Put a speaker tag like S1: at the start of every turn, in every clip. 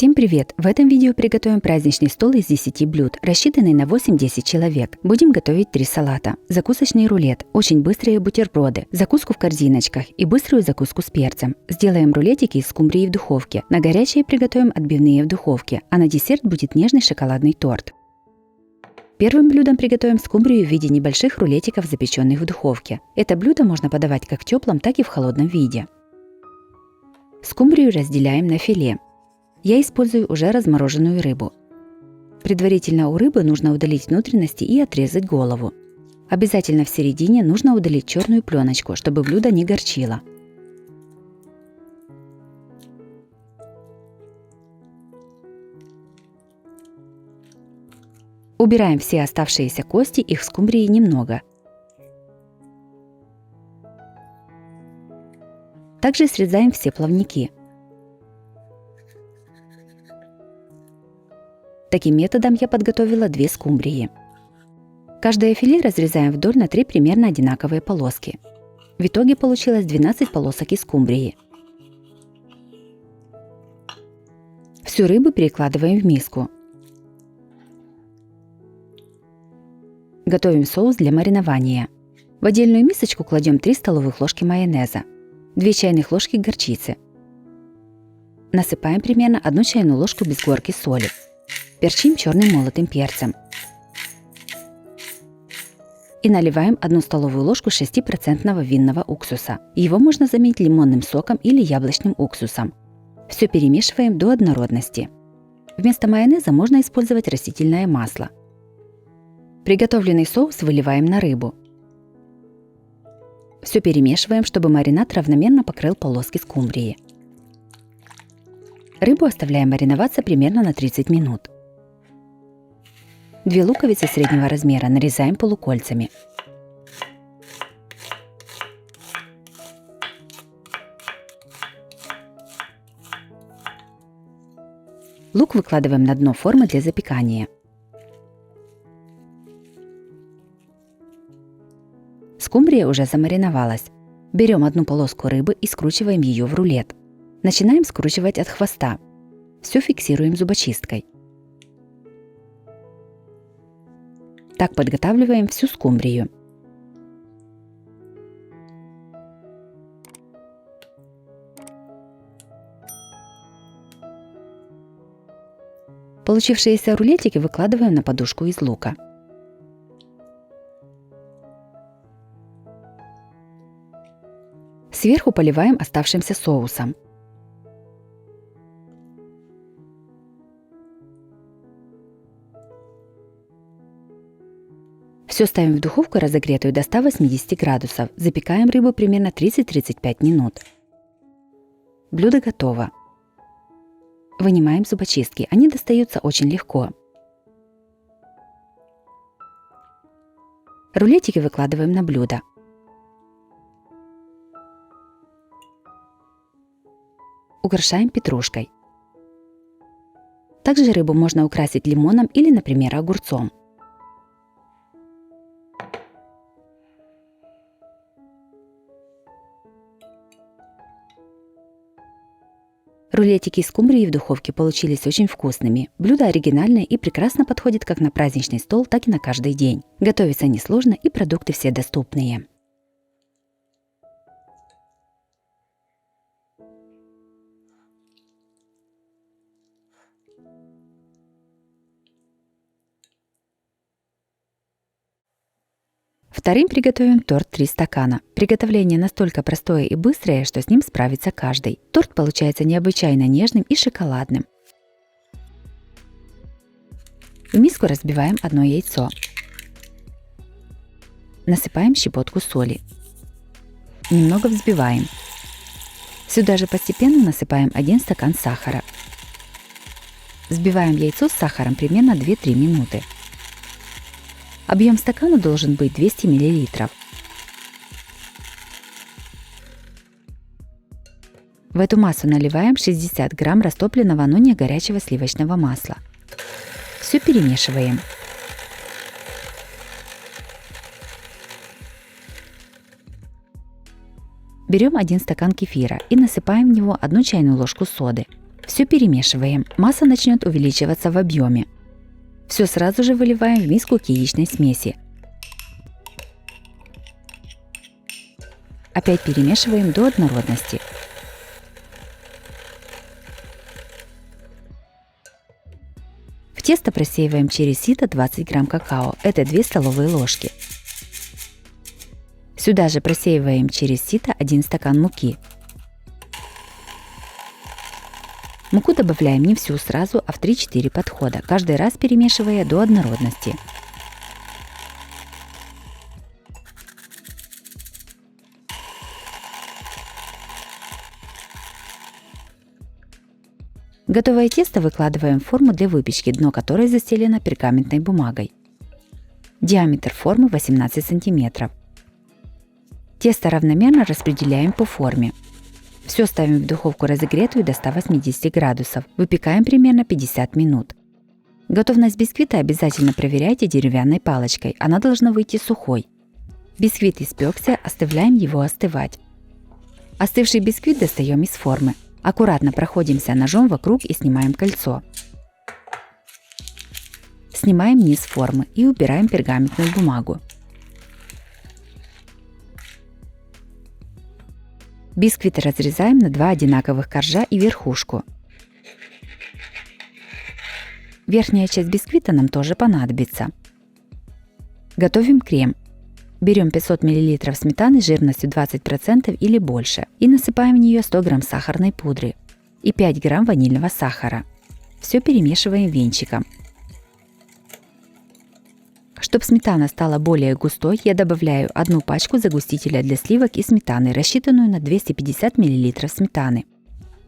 S1: Всем привет! В этом видео приготовим праздничный стол из 10 блюд, рассчитанный на 8-10 человек. Будем готовить 3 салата, закусочный рулет, очень быстрые бутерброды, закуску в корзиночках и быструю закуску с перцем. Сделаем рулетики из скумбрии в духовке. На горячее приготовим отбивные в духовке, а на десерт будет нежный шоколадный торт. Первым блюдом приготовим скумбрию в виде небольших рулетиков, запеченных в духовке. Это блюдо можно подавать как в теплом, так и в холодном виде. Скумбрию разделяем на филе. Я использую уже размороженную рыбу. Предварительно у рыбы нужно удалить внутренности и отрезать голову. Обязательно в середине нужно удалить черную пленочку, чтобы блюдо не горчило. Убираем все оставшиеся кости, их в скумбрии немного. Также срезаем все плавники. Таким методом я подготовила 2 скумбрии. Каждое филе разрезаем вдоль на 3 примерно одинаковые полоски. В итоге получилось 12 полосок из скумбрии. Всю рыбу перекладываем в миску. Готовим соус для маринования. В отдельную мисочку кладем 3 столовых ложки майонеза, 2 чайных ложки горчицы. Насыпаем примерно 1 чайную ложку без горки соли. Перчим черным молотым перцем. И наливаем 1 столовую ложку 6% винного уксуса. Его можно заменить лимонным соком или яблочным уксусом. Все перемешиваем до однородности. Вместо майонеза можно использовать растительное масло. Приготовленный соус выливаем на рыбу. Все перемешиваем, чтобы маринад равномерно покрыл полоски скумбрии. Рыбу оставляем мариноваться примерно на 30 минут. 2 луковицы среднего размера нарезаем полукольцами. Лук выкладываем на дно формы для запекания. Скумбрия уже замариновалась. Берем 1 полоску рыбы и скручиваем ее в рулет. Начинаем скручивать от хвоста. Все фиксируем зубочисткой. Так подготавливаем всю скумбрию. Получившиеся рулетики выкладываем на подушку из лука. Сверху поливаем оставшимся соусом. Все ставим в духовку, разогретую до 180 градусов. Запекаем рыбу примерно 30-35 минут. Блюдо готово. Вынимаем зубочистки. Они достаются очень легко. Рулетики выкладываем на блюдо. Украшаем петрушкой. Также рыбу можно украсить лимоном или, например, огурцом. Рулетики из скумбрии в духовке получились очень вкусными. Блюдо оригинальное и прекрасно подходит как на праздничный стол, так и на каждый день. Готовится несложно и продукты все доступные. Вторым приготовим торт 3 стакана. Приготовление настолько простое и быстрое, что с ним справится каждый. Торт получается необычайно нежным и шоколадным. В миску разбиваем 1 яйцо. Насыпаем щепотку соли. Немного взбиваем. Сюда же постепенно насыпаем 1 стакан сахара. Взбиваем яйцо с сахаром примерно 2-3 минуты. Объем стакана должен быть 200 мл. В эту массу наливаем 60 грамм растопленного, но не горячего сливочного масла. Все перемешиваем. Берем 1 стакан кефира и насыпаем в него 1 чайную ложку соды. Все перемешиваем, масса начнет увеличиваться в объеме. Все сразу же выливаем в миску к яичной смеси. Опять перемешиваем до однородности. В тесто просеиваем через сито 20 грамм какао, это 2 столовые ложки. Сюда же просеиваем через сито 1 стакан муки. Муку добавляем не всю сразу, а в 3-4 подхода, каждый раз перемешивая до однородности. Готовое тесто выкладываем в форму для выпечки, дно которой застелено пергаментной бумагой. Диаметр формы 18 см. Тесто равномерно распределяем по форме. Все ставим в духовку разогретую до 180 градусов. Выпекаем примерно 50 минут. Готовность бисквита обязательно проверяйте деревянной палочкой. Она должна выйти сухой. Бисквит испекся, оставляем его остывать. Остывший бисквит достаем из формы. Аккуратно проходимся ножом вокруг и снимаем кольцо. Снимаем низ формы и убираем пергаментную бумагу. Бисквит разрезаем на 2 одинаковых коржа и верхушку. Верхняя часть бисквита нам тоже понадобится. Готовим крем. Берем 500 мл сметаны жирностью 20% или больше и насыпаем в нее 100 г сахарной пудры и 5 г ванильного сахара. Все перемешиваем венчиком. Чтобы сметана стала более густой, я добавляю 1 пачку загустителя для сливок и сметаны, рассчитанную на 250 мл сметаны.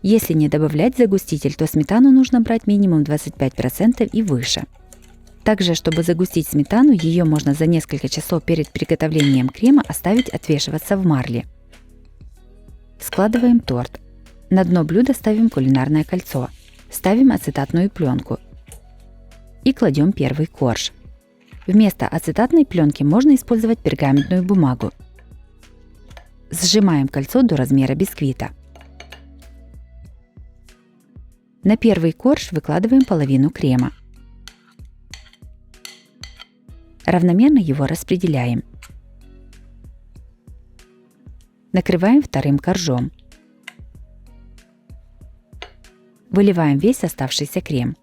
S1: Если не добавлять загуститель, то сметану нужно брать минимум 25% и выше. Также, чтобы загустить сметану, ее можно за несколько часов перед приготовлением крема оставить отвешиваться в марле. Складываем торт. На дно блюда ставим кулинарное кольцо. Ставим ацетатную пленку. И кладем первый корж. Вместо ацетатной пленки можно использовать пергаментную бумагу. Сжимаем кольцо до размера бисквита. На первый корж выкладываем половину крема. Равномерно его распределяем. Накрываем вторым коржом. Выливаем весь оставшийся крем.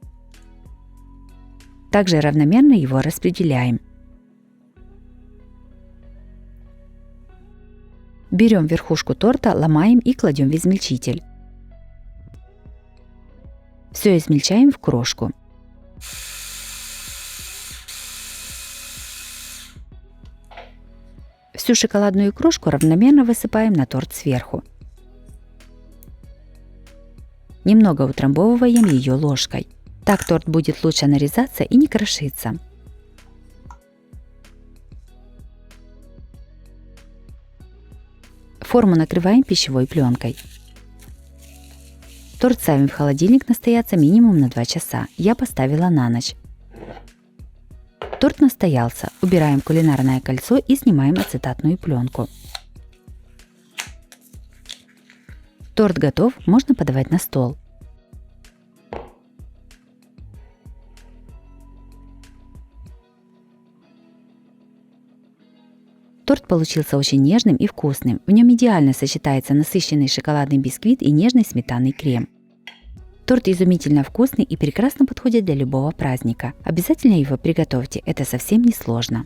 S1: Также равномерно его распределяем. Берем верхушку торта, ломаем и кладем в измельчитель. Все измельчаем в крошку. Всю шоколадную крошку равномерно высыпаем на торт сверху. Немного утрамбовываем ее ложкой. Так торт будет лучше нарезаться и не крошиться. Форму накрываем пищевой пленкой. Торт ставим в холодильник настояться минимум на 2 часа. Я поставила на ночь. Торт настоялся. Убираем кулинарное кольцо и снимаем ацетатную пленку. Торт готов, можно подавать на стол. Торт получился очень нежным и вкусным. В нем идеально сочетается насыщенный шоколадный бисквит и нежный сметанный крем. Торт изумительно вкусный и прекрасно подходит для любого праздника. Обязательно его приготовьте, это совсем не сложно.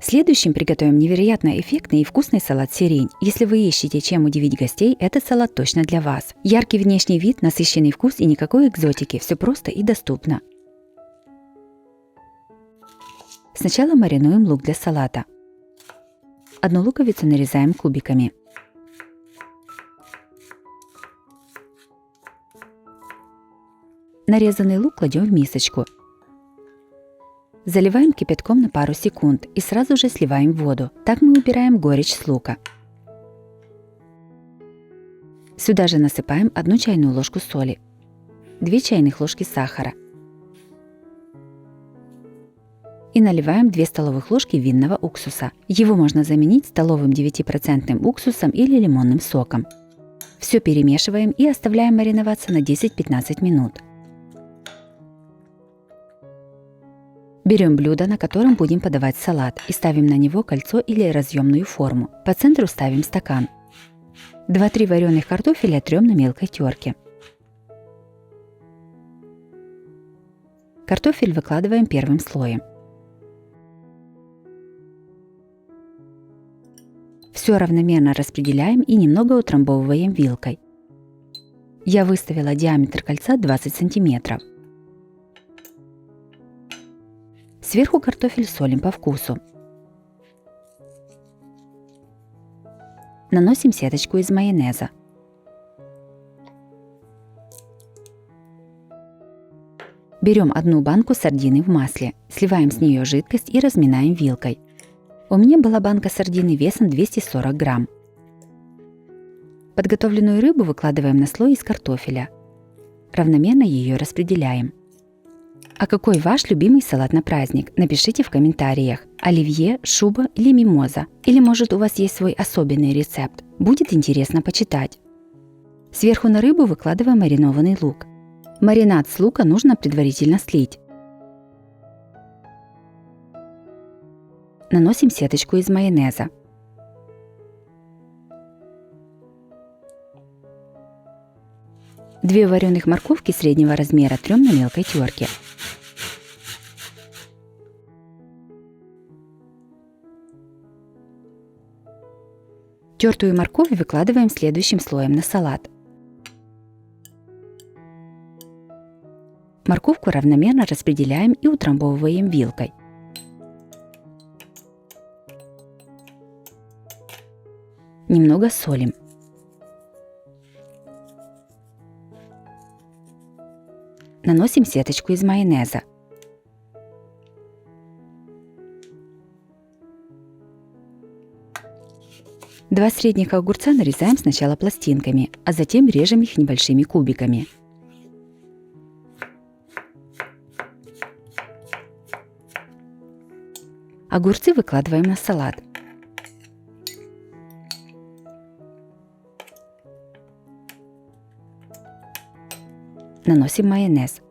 S1: Следующим приготовим невероятно эффектный и вкусный салат сирень. Если вы ищете, чем удивить гостей, этот салат точно для вас. Яркий внешний вид, насыщенный вкус и никакой экзотики. Все просто и доступно. Сначала маринуем лук для салата. 1 луковицу нарезаем кубиками. Нарезанный лук кладем в мисочку. Заливаем кипятком на пару секунд и сразу же сливаем воду. Так мы убираем горечь с лука. Сюда же насыпаем 1 чайную ложку соли, 2 чайных ложки сахара и наливаем 2 столовых ложки винного уксуса. Его можно заменить столовым 9% уксусом или лимонным соком. Все перемешиваем и оставляем мариноваться на 10-15 минут. Берем блюдо, на котором будем подавать салат, и ставим на него кольцо или разъемную форму. По центру ставим стакан. 2-3 вареных картофеля трем на мелкой терке. Картофель выкладываем первым слоем. Все равномерно распределяем и немного утрамбовываем вилкой. Я выставила диаметр кольца 20 см. Сверху картофель солим по вкусу. Наносим сеточку из майонеза. Берем 1 банку сардины в масле, сливаем с нее жидкость и разминаем вилкой. У меня была банка сардины весом 240 грамм. Подготовленную рыбу выкладываем на слой из картофеля. Равномерно ее распределяем. А какой ваш любимый салат на праздник? Напишите в комментариях. Оливье, шуба или мимоза? Или может у вас есть свой особенный рецепт? Будет интересно почитать. Сверху на рыбу выкладываем маринованный лук. Маринад с лука нужно предварительно слить. Наносим сеточку из майонеза. Две вареных морковки среднего размера трем на мелкой терке. Тертую морковь выкладываем следующим слоем на салат. Морковку равномерно распределяем и утрамбовываем вилкой. Немного солим. Наносим сеточку из майонеза. Два средних огурца нарезаем сначала пластинками, а затем режем их небольшими кубиками. Огурцы выкладываем на салат. Наносим майонез.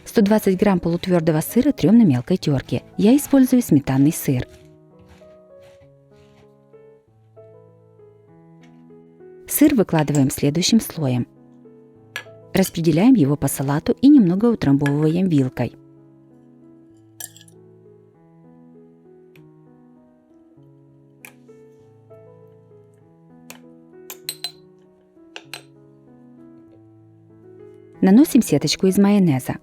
S1: 120 грамм полутвердого сыра трем на мелкой терке. Я использую сметанный сыр. Сыр выкладываем следующим слоем. Распределяем его по салату и немного утрамбовываем вилкой. Наносим сеточку из майонеза.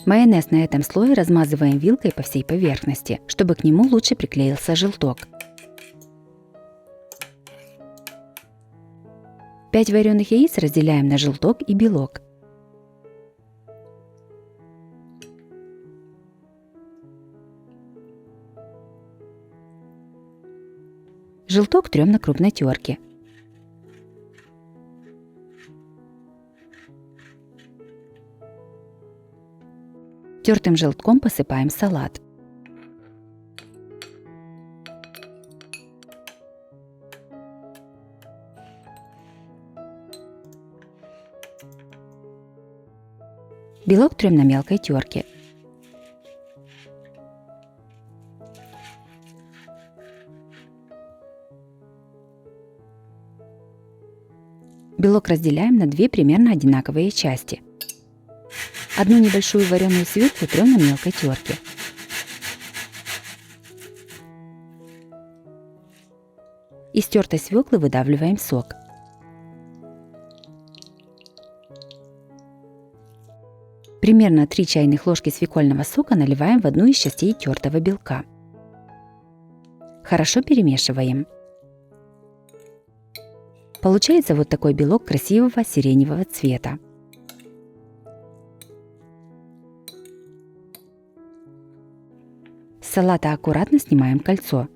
S1: Майонез на этом слое размазываем вилкой по всей поверхности, чтобы к нему лучше приклеился желток. 5 вареных яиц разделяем на желток и белок. Желток трем на крупной терке. Тертым желтком посыпаем салат. Белок трем на мелкой терке. Белок разделяем на 2 примерно одинаковые части. Одну небольшую вареную свеклу трем на мелкой терке. Из тертой свеклы выдавливаем сок. Примерно 3 чайных ложки свекольного сока наливаем в одну из частей тертого белка. Хорошо перемешиваем. Получается вот такой белок красивого сиреневого цвета. салата аккуратно снимаем кольцо.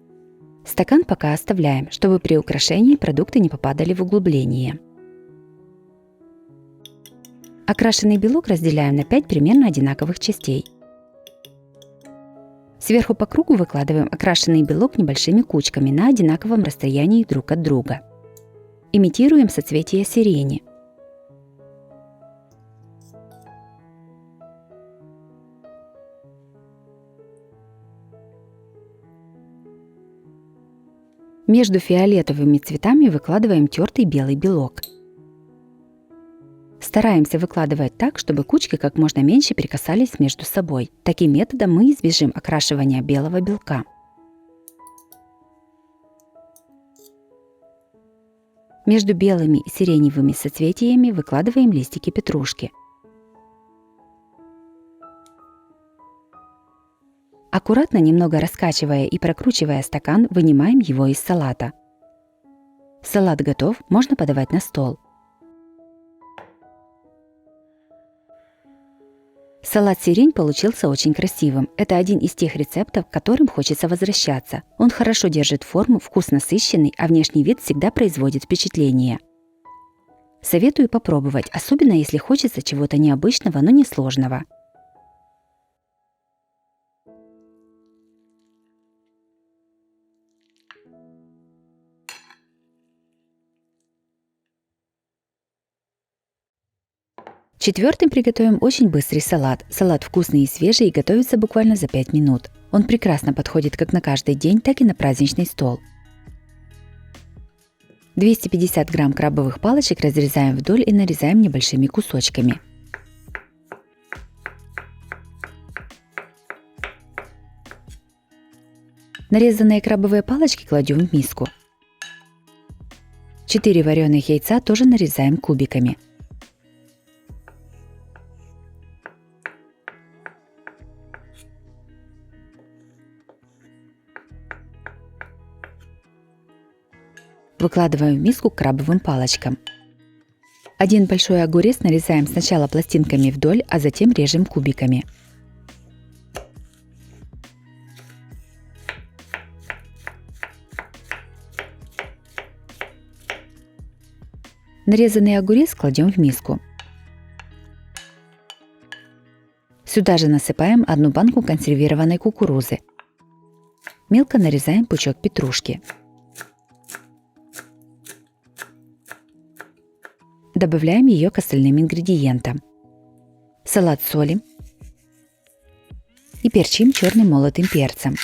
S1: Стакан пока оставляем, чтобы при украшении продукты не попадали в углубление. Окрашенный белок разделяем на 5 примерно одинаковых частей. Сверху по кругу выкладываем окрашенный белок небольшими кучками на одинаковом расстоянии друг от друга. Имитируем соцветие сирени. Между фиолетовыми цветами выкладываем тертый белый белок. Стараемся выкладывать так, чтобы кучки как можно меньше прикасались между собой. Таким методом мы избежим окрашивания белого белка. Между белыми и сиреневыми соцветиями выкладываем листики петрушки. Аккуратно, немного раскачивая и прокручивая стакан, вынимаем его из салата. Салат готов, можно подавать на стол. Салат сирень получился очень красивым. Это один из тех рецептов, к которым хочется возвращаться. Он хорошо держит форму, вкус насыщенный, а внешний вид всегда производит впечатление. Советую попробовать, особенно если хочется чего-то необычного, но несложного. Четвертым приготовим очень быстрый салат. Салат вкусный и свежий и готовится буквально за 5 минут. Он прекрасно подходит как на каждый день, так и на праздничный стол. 250 грамм крабовых палочек разрезаем вдоль и нарезаем небольшими кусочками. Нарезанные крабовые палочки кладем в миску. 4 вареных яйца тоже нарезаем кубиками. Выкладываем в миску к крабовым палочкам. Один большой огурец нарезаем сначала пластинками вдоль, а затем режем кубиками. Нарезанный огурец кладем в миску. Сюда же насыпаем 1 банку консервированной кукурузы. Мелко нарезаем пучок петрушки. Добавляем ее к остальным ингредиентам. Салат солим и перчим черным молотым перцем.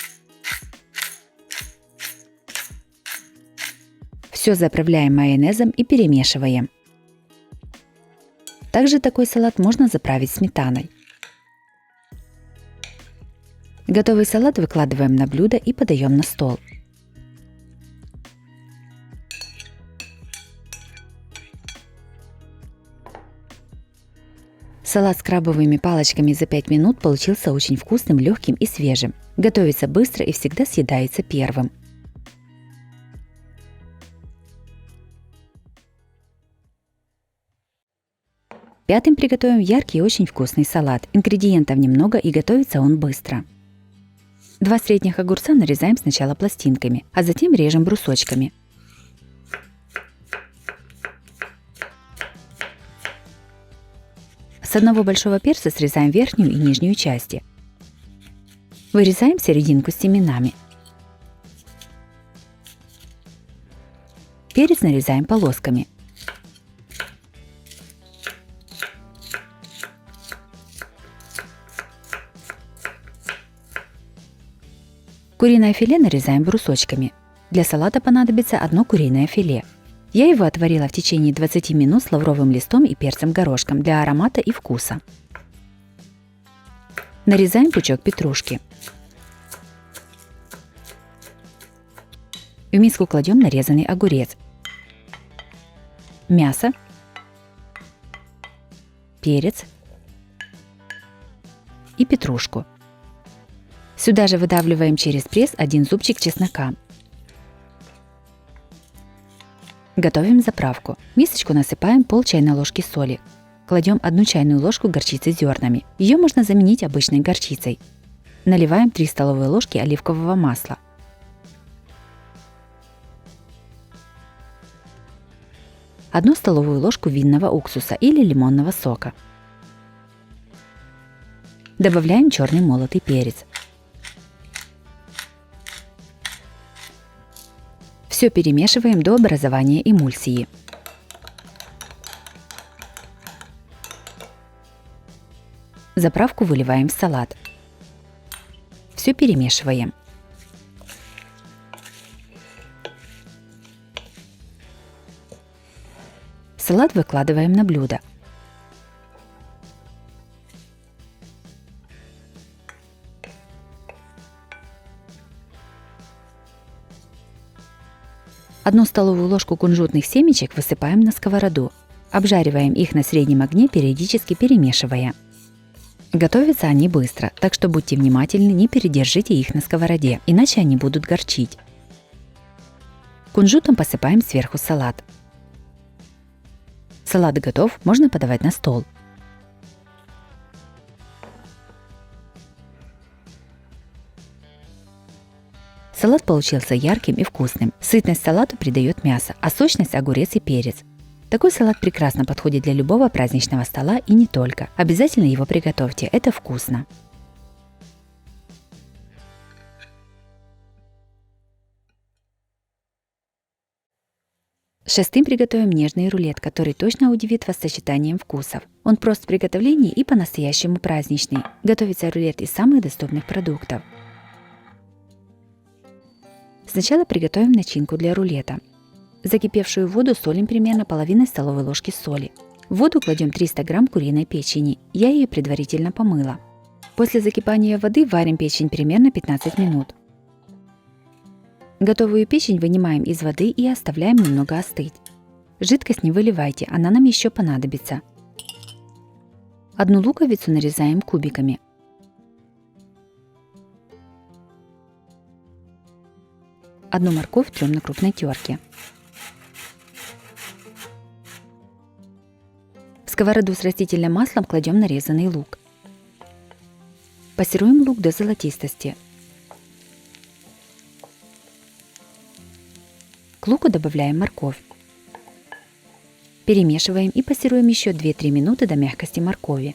S1: Все заправляем майонезом и перемешиваем. Также такой салат можно заправить сметаной. Готовый салат выкладываем на блюдо и подаем на стол. Салат с крабовыми палочками за 5 минут получился очень вкусным, легким и свежим. Готовится быстро и всегда съедается первым. Пятым приготовим яркий и очень вкусный салат. Ингредиентов немного и готовится он быстро. 2 средних огурца нарезаем сначала пластинками, а затем режем брусочками. С одного большого перца срезаем верхнюю и нижнюю части. Вырезаем серединку с семенами. Перец нарезаем полосками. Куриное филе нарезаем брусочками. Для салата понадобится 1 куриное филе. Я его отварила в течение 20 минут с лавровым листом и перцем-горошком для аромата и вкуса. Нарезаем пучок петрушки. В миску кладем нарезанный огурец, мясо, перец и петрушку. Сюда же выдавливаем через пресс 1 зубчик чеснока. Готовим заправку. В мисочку насыпаем пол чайной ложки соли. Кладем 1 чайную ложку горчицы зернами. Ее можно заменить обычной горчицей. Наливаем 3 столовые ложки оливкового масла. Одну столовую ложку винного уксуса или лимонного сока. Добавляем черный молотый перец. Все перемешиваем до образования эмульсии. Заправку выливаем в салат. Все перемешиваем. Салат выкладываем на блюдо. Одну столовую ложку кунжутных семечек высыпаем на сковороду. Обжариваем их на среднем огне, периодически перемешивая. Готовятся они быстро, так что будьте внимательны, не передержите их на сковороде, иначе они будут горчить. Кунжутом посыпаем сверху салат. Салат готов, можно подавать на стол. Салат получился ярким и вкусным. Сытность салату придает мясо, а сочность – огурец и перец. Такой салат прекрасно подходит для любого праздничного стола и не только. Обязательно его приготовьте, это вкусно. Шестым приготовим нежный рулет, который точно удивит вас сочетанием вкусов. Он прост в приготовлении и по-настоящему праздничный. Готовится рулет из самых доступных продуктов. Сначала приготовим начинку для рулета. В закипевшую воду солим примерно половиной столовой ложки соли. В воду кладем 300 грамм куриной печени. Я ее предварительно помыла. После закипания воды варим печень примерно 15 минут. Готовую печень вынимаем из воды и оставляем немного остыть. Жидкость не выливайте, она нам еще понадобится. Одну луковицу нарезаем кубиками. Одну морковь трем на крупной терке. В сковороду с растительным маслом кладем нарезанный лук. Пассируем лук до золотистости. К луку добавляем морковь. Перемешиваем и пассируем еще 2-3 минуты до мягкости моркови.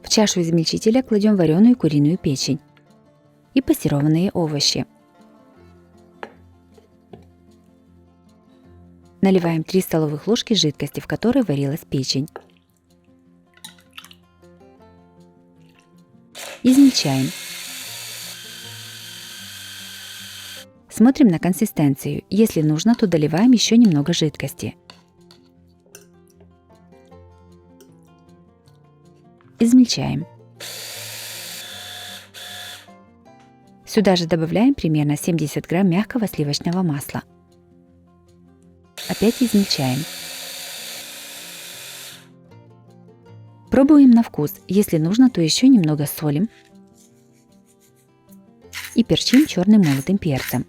S1: В чашу измельчителя кладем вареную куриную печень и пассерованные овощи. Наливаем 3 столовых ложки жидкости, в которой варилась печень. Измельчаем. Смотрим на консистенцию. Если нужно, то доливаем еще немного жидкости. Измельчаем. Сюда же добавляем примерно 70 грамм мягкого сливочного масла. Опять измельчаем. Пробуем на вкус. Если нужно, то еще немного солим. И перчим черным молотым перцем.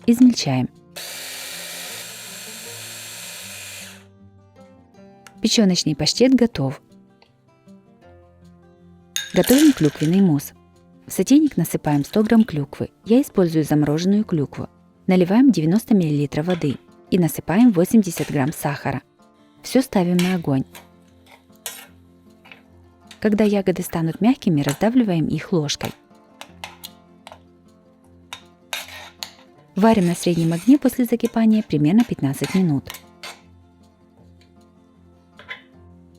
S1: Измельчаем. Печеночный паштет готов. Готовим клюквенный мусс. В сотейник насыпаем 100 грамм клюквы. Я использую замороженную клюкву. Наливаем 90 мл воды и насыпаем 80 грамм сахара. Все ставим на огонь. Когда ягоды станут мягкими, раздавливаем их ложкой. Варим на среднем огне после закипания примерно 15 минут.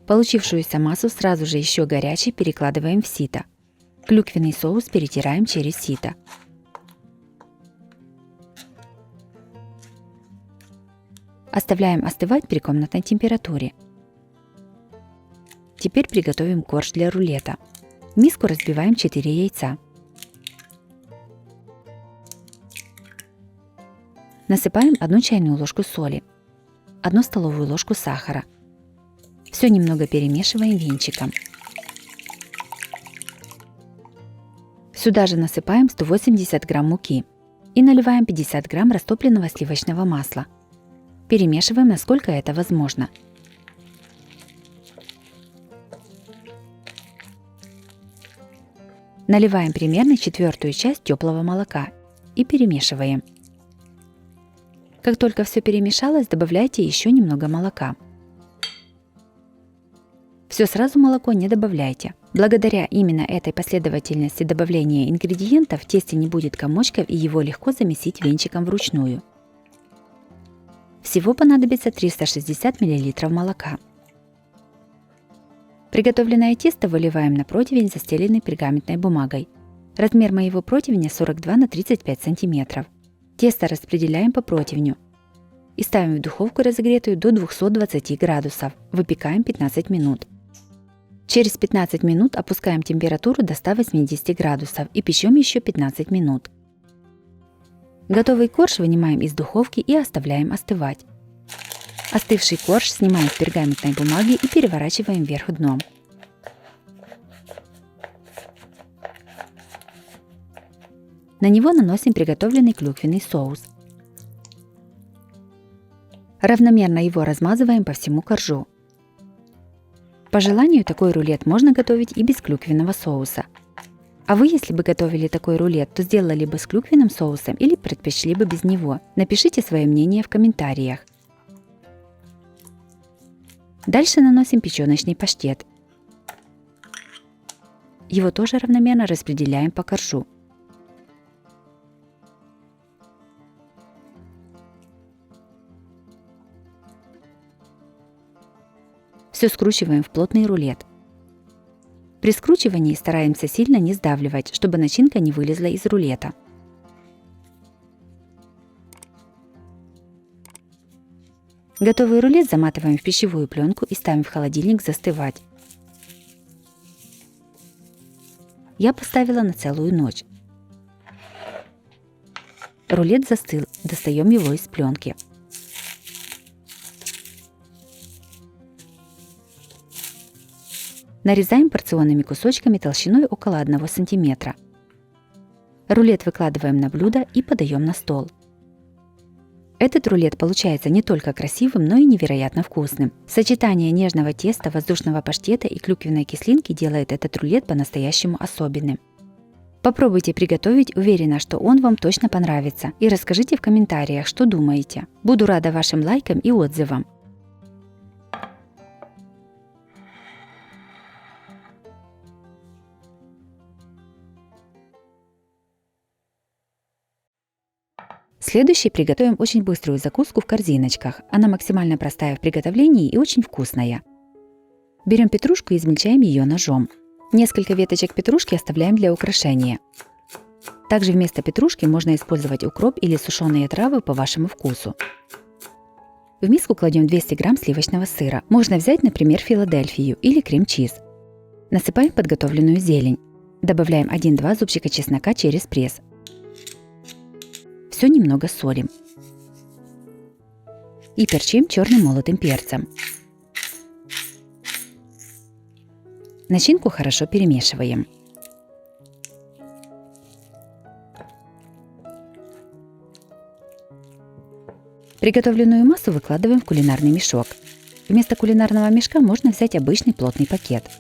S1: Получившуюся массу сразу же еще горячей перекладываем в сито. Клюквенный соус перетираем через сито. Оставляем остывать при комнатной температуре. Теперь приготовим корж для рулета. В миску разбиваем 4 яйца. Насыпаем 1 чайную ложку соли, 1 столовую ложку сахара. Все немного перемешиваем венчиком. Сюда же насыпаем 180 грамм муки и наливаем 50 грамм растопленного сливочного масла. Перемешиваем, насколько это возможно. Наливаем примерно четвертую часть теплого молока и перемешиваем. Как только все перемешалось, добавляйте еще немного молока. Все сразу молоко не добавляйте. Благодаря именно этой последовательности добавления ингредиентов в тесте не будет комочков и его легко замесить венчиком вручную. Всего понадобится 360 мл молока. Приготовленное тесто выливаем на противень, застеленный пергаментной бумагой. Размер моего противня 42 на 35 см. Тесто распределяем по противню и ставим в духовку, разогретую до 220 градусов. Выпекаем 15 минут. Через 15 минут опускаем температуру до 180 градусов и печем еще 15 минут. Готовый корж вынимаем из духовки и оставляем остывать. Остывший корж снимаем с пергаментной бумаги и переворачиваем вверх дном. На него наносим приготовленный клюквенный соус. Равномерно его размазываем по всему коржу. По желанию такой рулет можно готовить и без клюквенного соуса. А вы, если бы готовили такой рулет, то сделали бы с клюквенным соусом или предпочли бы без него? Напишите свое мнение в комментариях. Дальше наносим печеночный паштет. Его тоже равномерно распределяем по коржу. Все скручиваем в плотный рулет. При скручивании стараемся сильно не сдавливать, чтобы начинка не вылезла из рулета. Готовый рулет заматываем в пищевую пленку и ставим в холодильник застывать. Я поставила на целую ночь. Рулет застыл, достаем его из пленки. Нарезаем порционными кусочками толщиной около 1 см. Рулет выкладываем на блюдо и подаем на стол. Этот рулет получается не только красивым, но и невероятно вкусным. Сочетание нежного теста, воздушного паштета и клюквенной кислинки делает этот рулет по-настоящему особенным. Попробуйте приготовить, уверена, что он вам точно понравится. И расскажите в комментариях, что думаете. Буду рада вашим лайкам и отзывам. Следующий приготовим очень быструю закуску в корзиночках. Она максимально простая в приготовлении и очень вкусная. Берем петрушку и измельчаем ее ножом. Несколько веточек петрушки оставляем для украшения. Также вместо петрушки можно использовать укроп или сушеные травы по вашему вкусу. В миску кладем 200 грамм сливочного сыра. Можно взять, например, Филадельфию или крем-чиз. Насыпаем подготовленную зелень. Добавляем 1-2 зубчика чеснока через пресс. Все немного солим. И перчим черным молотым перцем. Начинку хорошо перемешиваем. Приготовленную массу выкладываем в кулинарный мешок. Вместо кулинарного мешка можно взять обычный плотный пакет.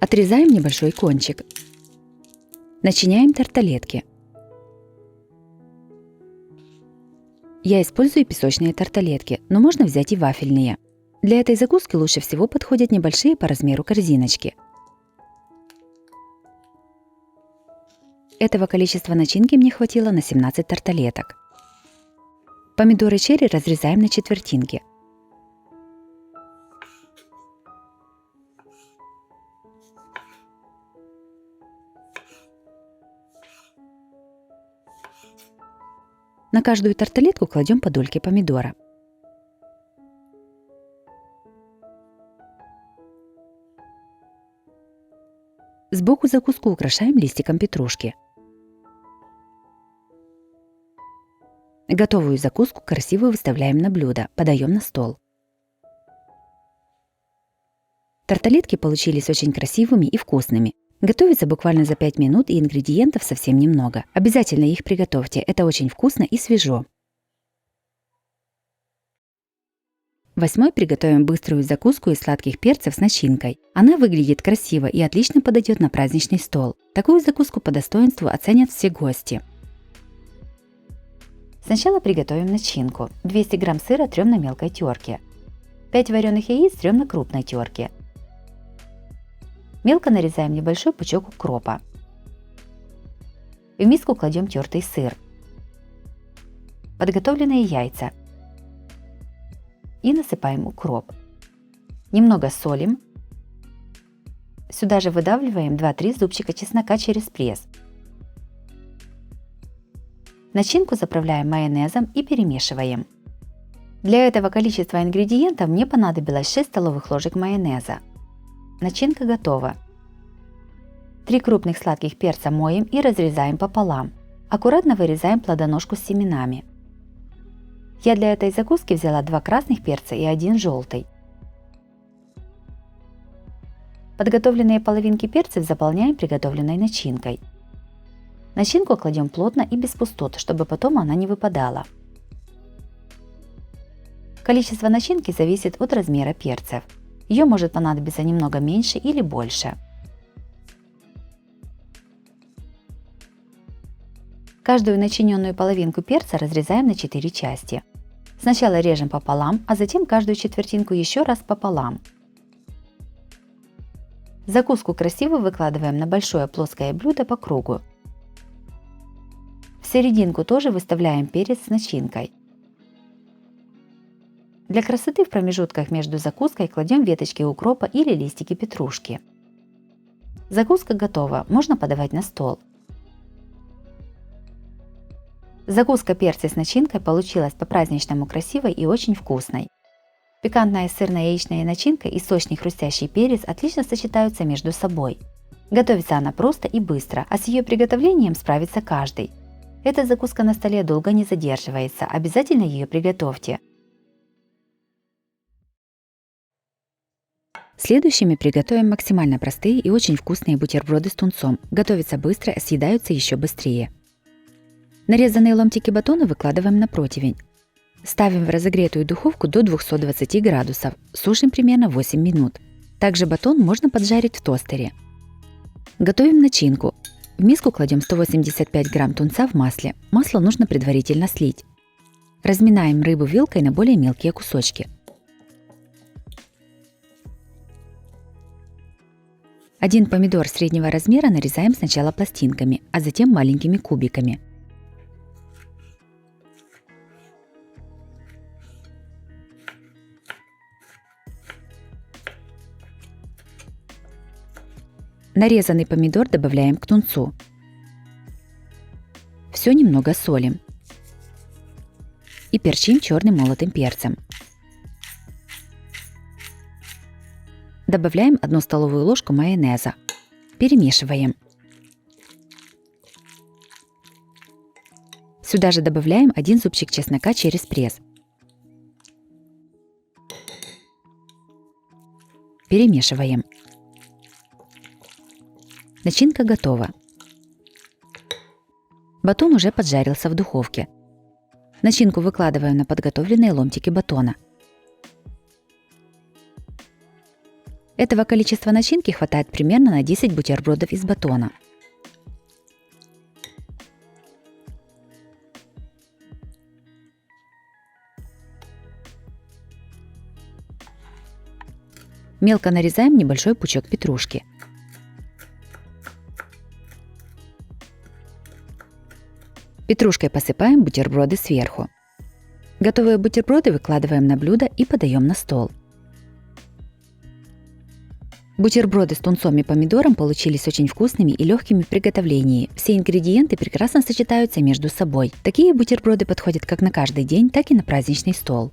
S1: Отрезаем небольшой кончик. Начиняем тарталетки. Я использую песочные тарталетки, но можно взять и вафельные. Для этой закуски лучше всего подходят небольшие по размеру корзиночки. Этого количества начинки мне хватило на 17 тарталеток. Помидоры черри разрезаем на четвертинки. На каждую тарталетку кладем по дольке помидора. Сбоку закуску украшаем листиком петрушки. Готовую закуску красиво выставляем на блюдо, подаем на стол. Тарталетки получились очень красивыми и вкусными. Готовится буквально за 5 минут и ингредиентов совсем немного. Обязательно их приготовьте, это очень вкусно и свежо. 8 приготовим быструю закуску из сладких перцев с начинкой. Она выглядит красиво и отлично подойдет на праздничный стол. Такую закуску по достоинству оценят все гости. Сначала приготовим начинку. 200 грамм сыра трем на мелкой терке. 5 вареных яиц трем на крупной терке. Мелко нарезаем небольшой пучок укропа. В миску кладем тертый сыр, подготовленные яйца и насыпаем укроп. Немного солим. Сюда же выдавливаем 2-3 зубчика чеснока через пресс. Начинку заправляем майонезом и перемешиваем. Для этого количества ингредиентов мне понадобилось 6 столовых ложек майонеза. Начинка готова. 3 крупных сладких перца моем и разрезаем пополам. Аккуратно вырезаем плодоножку с семенами. Я для этой закуски взяла 2 красных перца и 1 желтый. Подготовленные половинки перцев заполняем приготовленной начинкой. Начинку кладем плотно и без пустот, чтобы потом она не выпадала. Количество начинки зависит от размера перцев. Ее может понадобиться немного меньше или больше. Каждую начиненную половинку перца разрезаем на 4 части. Сначала режем пополам, а затем каждую четвертинку еще раз пополам. Закуску красиво выкладываем на большое плоское блюдо по кругу. В серединку тоже выставляем перец с начинкой. Для красоты в промежутках между закуской кладем веточки укропа или листики петрушки. Закуска готова, можно подавать на стол. Закуска перца с начинкой получилась по-праздничному красивой и очень вкусной. Пикантная сырно-яичная начинка и сочный хрустящий перец отлично сочетаются между собой. Готовится она просто и быстро, а с ее приготовлением справится каждый. Эта закуска на столе долго не задерживается, обязательно ее приготовьте. Следующими приготовим максимально простые и очень вкусные бутерброды с тунцом. Готовятся быстро, а съедаются еще быстрее. Нарезанные ломтики батона выкладываем на противень. Ставим в разогретую духовку до 220 градусов. Сушим примерно 8 минут. Также батон можно поджарить в тостере. Готовим начинку. В миску кладем 185 грамм тунца в масле. Масло нужно предварительно слить. Разминаем рыбу вилкой на более мелкие кусочки. Один помидор среднего размера нарезаем сначала пластинками, а затем маленькими кубиками. Нарезанный помидор добавляем к тунцу. Все немного солим. И перчим черным молотым перцем. Добавляем 1 столовую ложку майонеза. Перемешиваем. Сюда же добавляем 1 зубчик чеснока через пресс. Перемешиваем. Начинка готова. Батон уже поджарился в духовке. Начинку выкладываем на подготовленные ломтики батона. Этого количества начинки хватает примерно на 10 бутербродов из батона. Мелко нарезаем небольшой пучок петрушки. Петрушкой посыпаем бутерброды сверху. Готовые бутерброды выкладываем на блюдо и подаем на стол. Бутерброды с тунцом и помидором получились очень вкусными и легкими в приготовлении. Все ингредиенты прекрасно сочетаются между собой. Такие бутерброды подходят как на каждый день, так и на праздничный стол.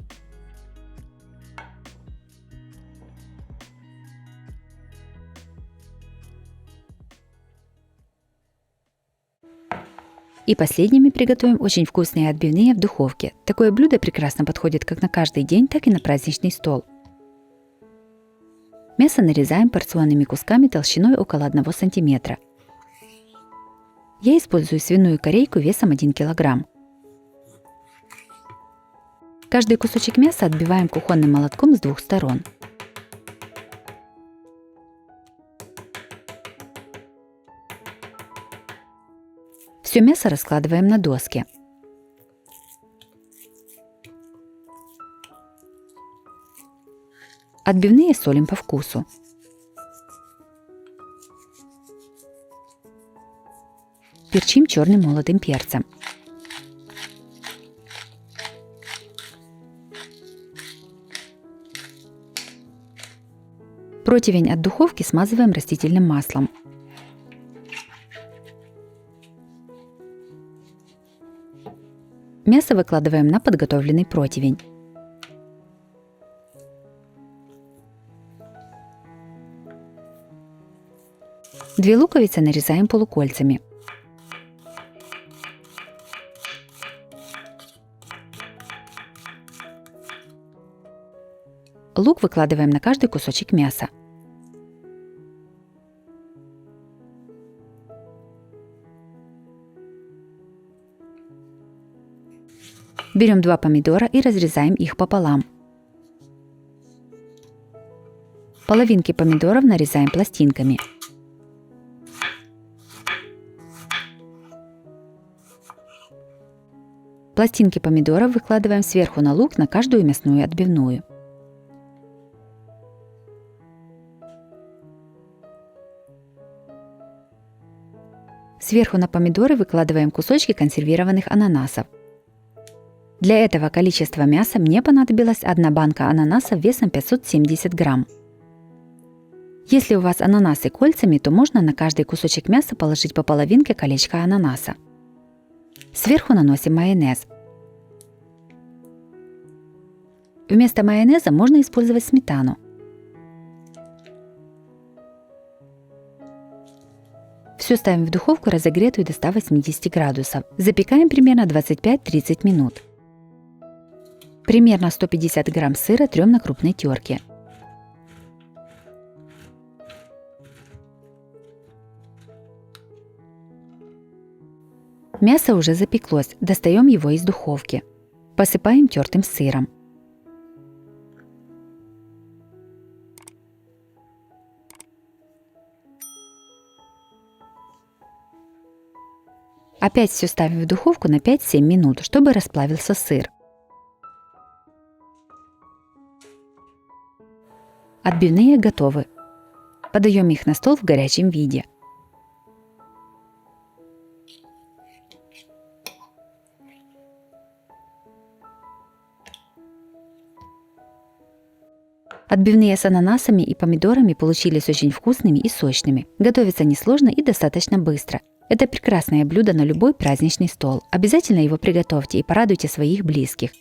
S1: И последними приготовим очень вкусные отбивные в духовке. Такое блюдо прекрасно подходит как на каждый день, так и на праздничный стол. Мясо нарезаем порционными кусками толщиной около 1 см. Я использую свиную корейку весом 1 кг. Каждый кусочек мяса отбиваем кухонным молотком с двух сторон. Все мясо раскладываем на доски. Отбивные солим по вкусу. Перчим черным молотым перцем. Противень от духовки смазываем растительным маслом. Мясо выкладываем на подготовленный противень. Две луковицы нарезаем полукольцами. Лук выкладываем на каждый кусочек мяса. Берем 2 помидора и разрезаем их пополам. Половинки помидоров нарезаем пластинками. Пластинки помидоров выкладываем сверху на лук на каждую мясную отбивную. Сверху на помидоры выкладываем кусочки консервированных ананасов. Для этого количества мяса мне понадобилась 1 банка ананасов весом 570 грамм. Если у вас ананасы кольцами, то можно на каждый кусочек мяса положить по половинке колечка ананаса. Сверху наносим майонез. Вместо майонеза можно использовать сметану. Все ставим в духовку, разогретую до 180 градусов. Запекаем примерно 25-30 минут. Примерно 150 грамм сыра трем на крупной терке. Мясо уже запеклось, достаем его из духовки. Посыпаем тертым сыром. Опять все ставим в духовку на 5-7 минут, чтобы расплавился сыр. Отбивные готовы. Подаем их на стол в горячем виде. Отбивные с ананасами и помидорами получились очень вкусными и сочными. Готовится несложно и достаточно быстро. Это прекрасное блюдо на любой праздничный стол. Обязательно его приготовьте и порадуйте своих близких.